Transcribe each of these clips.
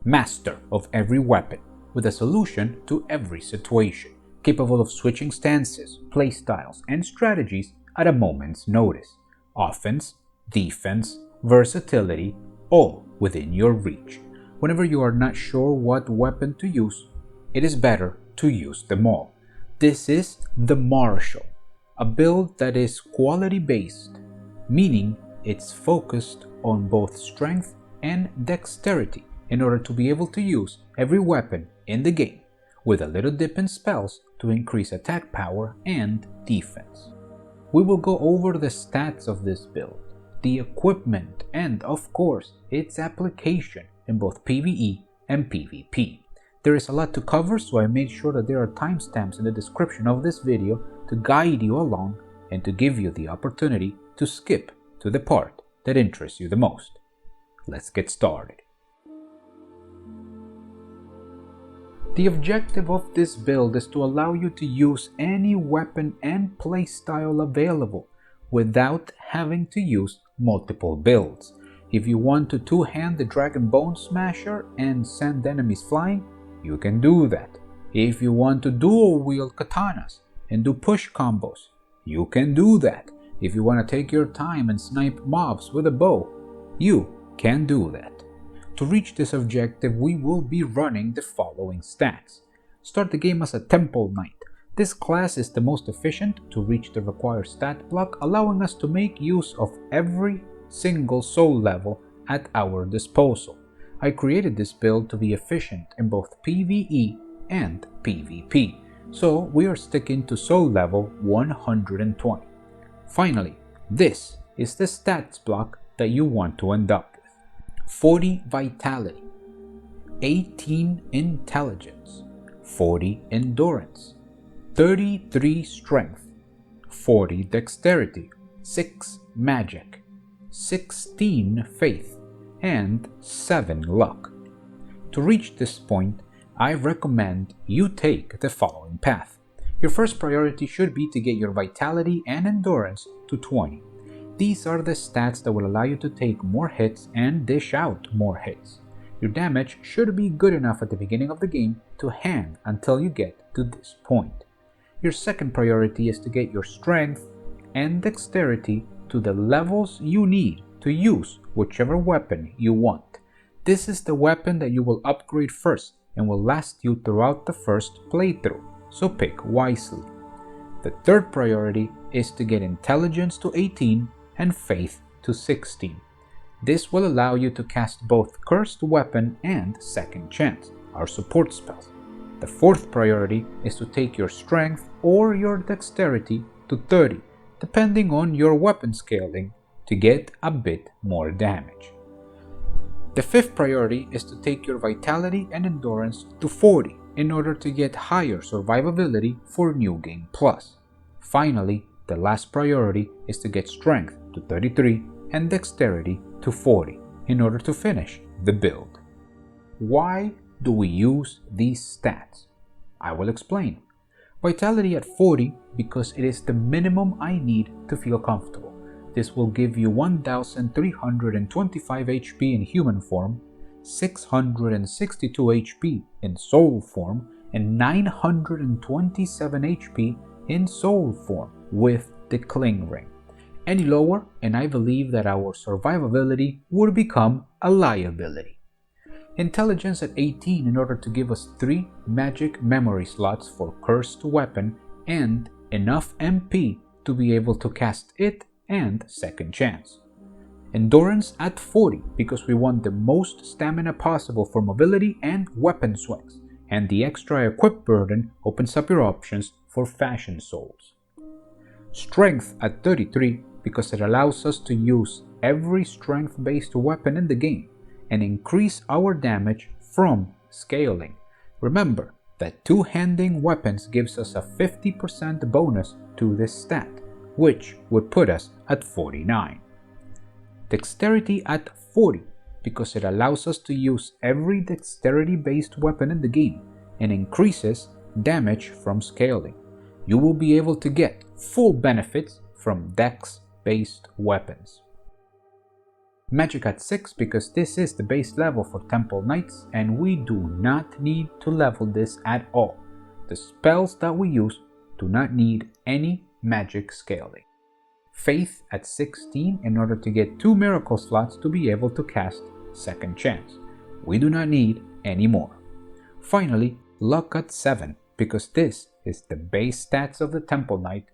master of every weapon, with a solution to every situation, capable of switching stances, playstyles, and strategies at a moment's notice. Offense, defense, versatility, all within your reach. Whenever you are not sure what weapon to use, it is better to use them all. This is the Marshal, a build that is quality based, meaning it's focused on both strength and dexterity in order to be able to use every weapon in the game, with a little dip in spells to increase attack power and defense. We will go over the stats of this build, the equipment, and of course its application in both PvE and PvP. There is a lot to cover, so I made sure that there are timestamps in the description of this video to guide you along and to give you the opportunity to skip to the part that interests you the most. Let's get started. The objective of this build is to allow you to use any weapon and playstyle available without having to use multiple builds. If you want to two-hand the Dragon Bone Smasher and send enemies flying, you can do that. If you want to dual-wield katanas and do push combos, you can do that. If you want to take your time and snipe mobs with a bow, you can do that. To reach this objective, we will be running the following stats. Start the game as a Temple Knight. This class is the most efficient to reach the required stat block, allowing us to make use of every single soul level at our disposal. I created this build to be efficient in both PvE and PvP, so we are sticking to soul level 120. Finally, this is the stats block that you want to end up with. 40 Vitality, 18 Intelligence, 40 Endurance, 33 Strength, 40 Dexterity, 6 Magic, 16 Faith, and 7 Luck. To reach this point, I recommend you take the following path. Your first priority should be to get your Vitality and Endurance to 20. These are the stats that will allow you to take more hits and dish out more hits. Your damage should be good enough at the beginning of the game to hang until you get to this point. Your second priority is to get your strength and dexterity to the levels you need to use whichever weapon you want. This is the weapon that you will upgrade first and will last you throughout the first playthrough, so pick wisely. The third priority is to get intelligence to 18 and faith to 16. This will allow you to cast both Cursed Weapon and Second Chance, our support spells. The fourth priority is to take your strength or your dexterity to 30, depending on your weapon scaling, to get a bit more damage. The fifth priority is to take your Vitality and Endurance to 40 in order to get higher survivability for New Game Plus. Finally, the last priority is to get Strength to 33 and Dexterity to 40 in order to finish the build. Why do we use these stats? I will explain. Vitality at 40 because it is the minimum I need to feel comfortable. This will give you 1325 HP in human form, 662 HP in soul form, and 927 HP in soul form with the Cling Ring. Any lower and I believe that our survivability would become a liability. Intelligence at 18 in order to give us 3 magic memory slots for Cursed Weapon and enough MP to be able to cast it and Second Chance. Endurance at 40 because we want the most stamina possible for mobility and weapon swings, and the extra equip burden opens up your options for Fashion Souls. Strength at 33 because it allows us to use every strength-based weapon in the game and increase our damage from scaling. Remember that two-handing weapons gives us a 50% bonus to this stat, which would put us at 49. Dexterity at 40 because it allows us to use every dexterity-based weapon in the game and increases damage from scaling. You will be able to get full benefits from dex-based weapons. Magic at 6 because this is the base level for Temple Knights and we do not need to level this at all. The spells that we use do not need any magic scaling. Faith at 16 in order to get 2 miracle slots to be able to cast Second Chance. We do not need any more. Finally, Luck at 7 because this is the base stats of the Temple Knight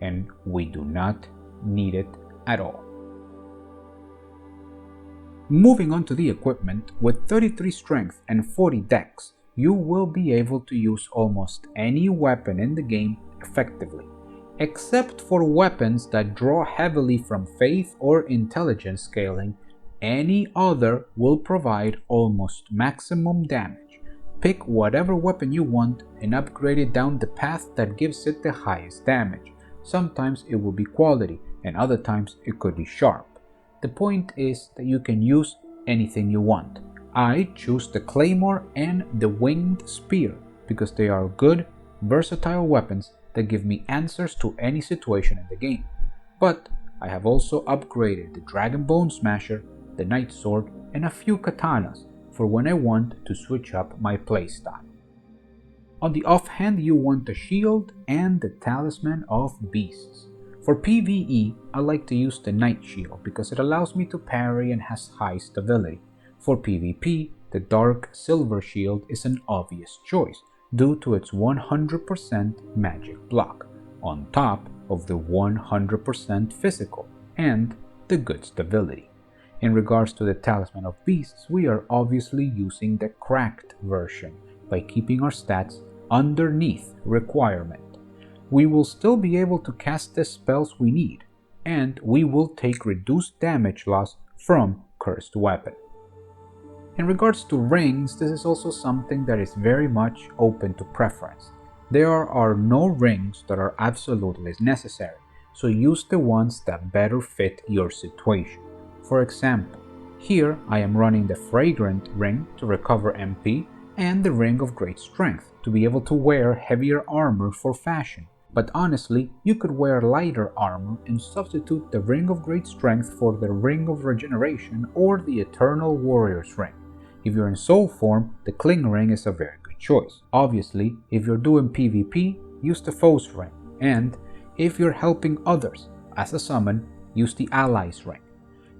and we do not need it at all. Moving on to the equipment, with 33 strength and 40 dex, you will be able to use almost any weapon in the game effectively, except for weapons that draw heavily from faith or intelligence scaling. Any other will provide almost maximum damage. Pick whatever weapon you want and upgrade it down the path that gives it the highest damage. Sometimes it will be quality and other times it could be sharp. The point is that you can use anything you want. I choose the Claymore and the Winged Spear because they are good, versatile weapons that give me answers to any situation in the game. But I have also upgraded the Dragon Bone Smasher, the Night Sword, and a few katanas for when I want to switch up my playstyle. On the offhand, you want the Shield and the Talisman of Beasts. For PvE, I like to use the Night Shield because it allows me to parry and has high stability. For PvP, the Dark Silver Shield is an obvious choice due to its 100% magic block, on top of the 100% physical and the good stability. In regards to the Talisman of Beasts, we are obviously using the cracked version by keeping our stats underneath requirement. We will still be able to cast the spells we need, and we will take reduced damage loss from Cursed Weapon. In regards to rings, this is also something that is very much open to preference. There are no rings that are absolutely necessary, so use the ones that better fit your situation. For example, here I am running the Fragrant Ring to recover MP and the Ring of Great Strength to be able to wear heavier armor for fashion. But honestly, you could wear lighter armor and substitute the Ring of Great Strength for the Ring of Regeneration or the Eternal Warrior's Ring. If you're in soul form, the Cling Ring is a very good choice. Obviously, if you're doing PvP, use the Foe's Ring, and if you're helping others as a summon, use the Ally's Ring.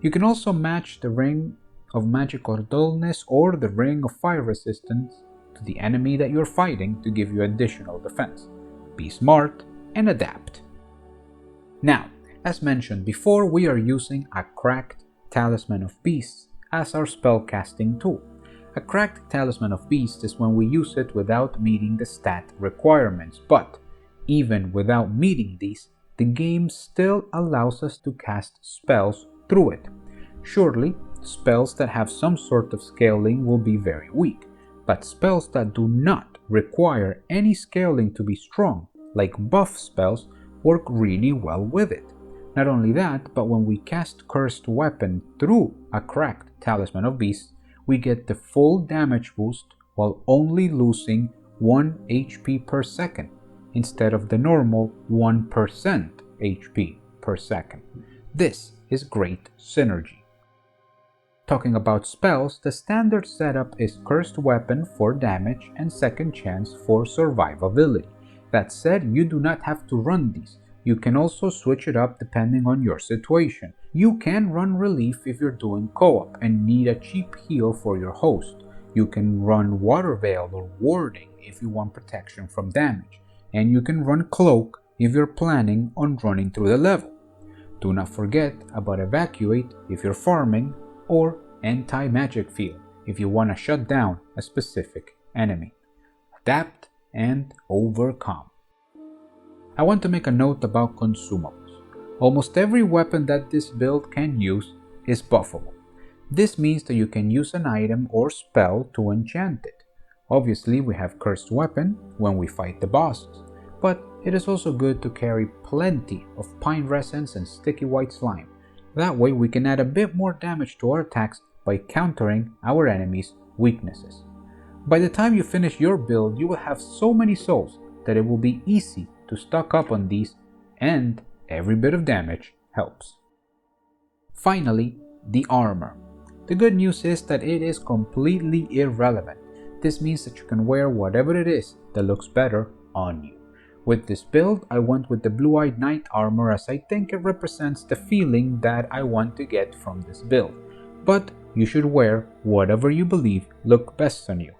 You can also match the Ring of Magical Dullness or the Ring of Fire Resistance to the enemy that you're fighting to give you additional defense. Be smart and adapt. Now, as mentioned before, we are using a cracked Talisman of Beasts as our spellcasting tool. A cracked Talisman of Beasts is when we use it without meeting the stat requirements, but even without meeting these, the game still allows us to cast spells through it. Surely, spells that have some sort of scaling will be very weak, but spells that do not require any scaling to be strong, like buff spells, work really well with it. Not only that, but when we cast Cursed Weapon through a cracked Talisman of Beasts, we get the full damage boost while only losing 1 HP per second, instead of the normal 1% HP per second. This is great synergy. Talking about spells, the standard setup is Cursed Weapon for damage and Second Chance for survivability. That said, you do not have to run these. You can also switch it up depending on your situation. You can run Relief if you're doing co-op and need a cheap heal for your host. You can run Water Veil or Warding if you want protection from damage. And you can run Cloak if you're planning on running through the level. Do not forget about Evacuate if you're farming, or Anti-Magic Field if you want to shut down a specific enemy. Adapt and overcome. I want to make a note about consumables. Almost every weapon that this build can use is buffable. This means that you can use an item or spell to enchant it. Obviously, we have Cursed Weapon when we fight the bosses, but it is also good to carry plenty of Pine Resins and Sticky White Slime. That way we can add a bit more damage to our attacks by countering our enemies' weaknesses. By the time you finish your build, you will have so many souls that it will be easy to stock up on these, and every bit of damage helps. Finally, the armor. The good news is that it is completely irrelevant. This means that you can wear whatever it is that looks better on you. With this build, I went with the Blue-Eyed Knight armor as I think it represents the feeling that I want to get from this build. But you should wear whatever you believe look best on you.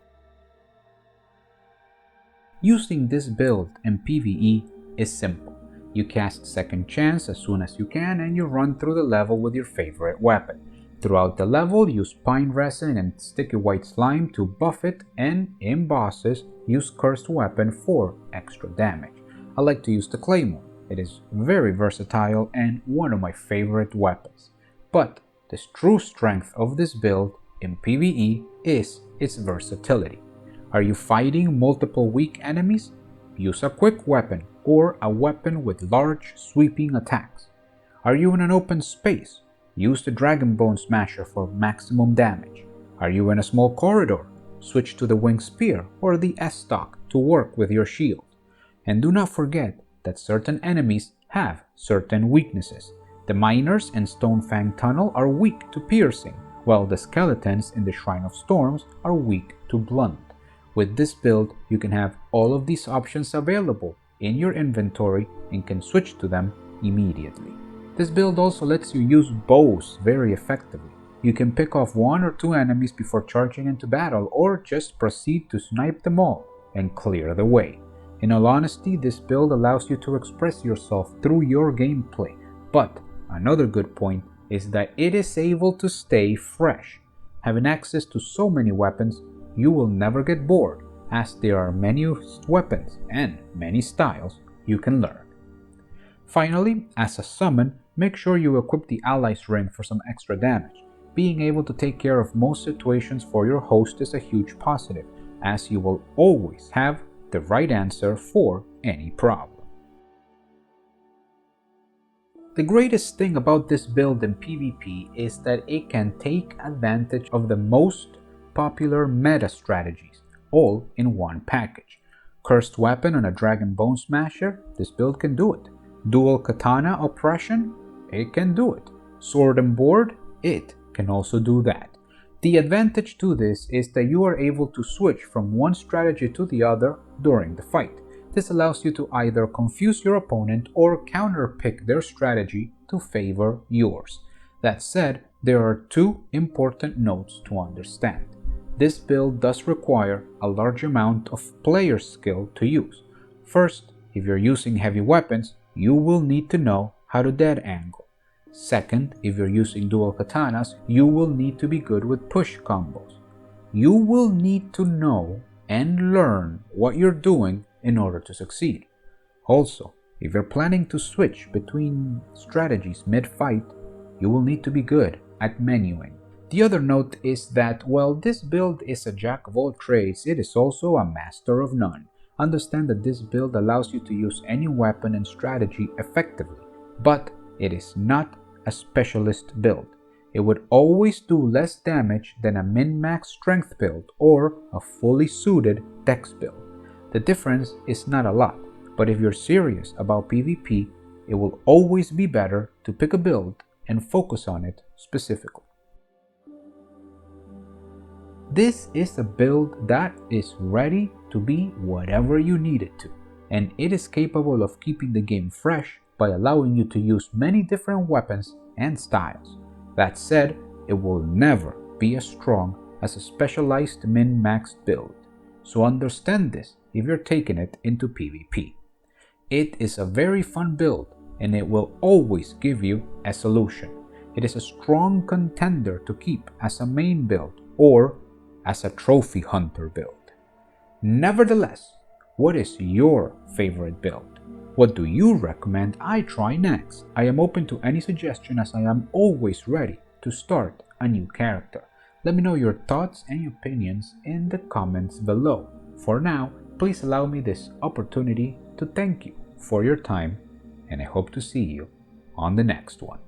Using this build in PvE is simple. You cast Second Chance as soon as you can and you run through the level with your favorite weapon. Throughout the level, use Pine Resin and Sticky White Slime to buff it, and in bosses, use Cursed Weapon for extra damage. I like to use the Claymore. It is very versatile and one of my favorite weapons. But the true strength of this build in PvE is its versatility. Are you fighting multiple weak enemies? Use a quick weapon or a weapon with large sweeping attacks. Are you in an open space? Use the Dragon Bone Smasher for maximum damage. Are you in a small corridor? Switch to the Wing Spear or the S-Stock to work with your shield. And do not forget that certain enemies have certain weaknesses. The Miners in Stonefang Tunnel are weak to piercing, while the skeletons in the Shrine of Storms are weak to blunt. With this build, you can have all of these options available in your inventory and can switch to them immediately. This build also lets you use bows very effectively. You can pick off 1 or 2 enemies before charging into battle, or just proceed to snipe them all and clear the way. In all honesty, this build allows you to express yourself through your gameplay, but another good point is that it is able to stay fresh. Having access to so many weapons, you will never get bored, as there are many weapons and many styles you can learn. Finally, as a summon, make sure you equip the Ally's Ring for some extra damage. Being able to take care of most situations for your host is a huge positive, as you will always have the right answer for any problem. The greatest thing about this build in PvP is that it can take advantage of the most popular meta strategies, all in one package. Cursed Weapon on a Dragon Bone Smasher, this build can do it. Dual Katana Oppression, it can do it. Sword and Board, it can also do that. The advantage to this is that you are able to switch from one strategy to the other during the fight. This allows you to either confuse your opponent or counterpick their strategy to favor yours. That said, there are 2 important notes to understand. This build does require a large amount of player skill to use. First, if you're using heavy weapons, you will need to know how to dead angle. Second, if you're using dual katanas, you will need to be good with push combos. You will need to know and learn what you're doing in order to succeed. Also, if you're planning to switch between strategies mid-fight, you will need to be good at menuing. The other note is that while this build is a jack of all trades, it is also a master of none. Understand that this build allows you to use any weapon and strategy effectively, but it is not a specialist build. It would always do less damage than a min-max strength build or a fully suited dex build. The difference is not a lot, but if you're serious about PvP, it will always be better to pick a build and focus on it specifically. This is a build that is ready to be whatever you need it to, and it is capable of keeping the game fresh by allowing you to use many different weapons and styles. That said, it will never be as strong as a specialized min-max build, so understand this if you're taking it into PvP. It is a very fun build, and it will always give you a solution. It is a strong contender to keep as a main build or as a trophy hunter build. Nevertheless, what is your favorite build? What do you recommend I try next? I am open to any suggestion, as I am always ready to start a new character. Let me know your thoughts and opinions in the comments below. For now, please allow me this opportunity to thank you for your time, and I hope to see you on the next one.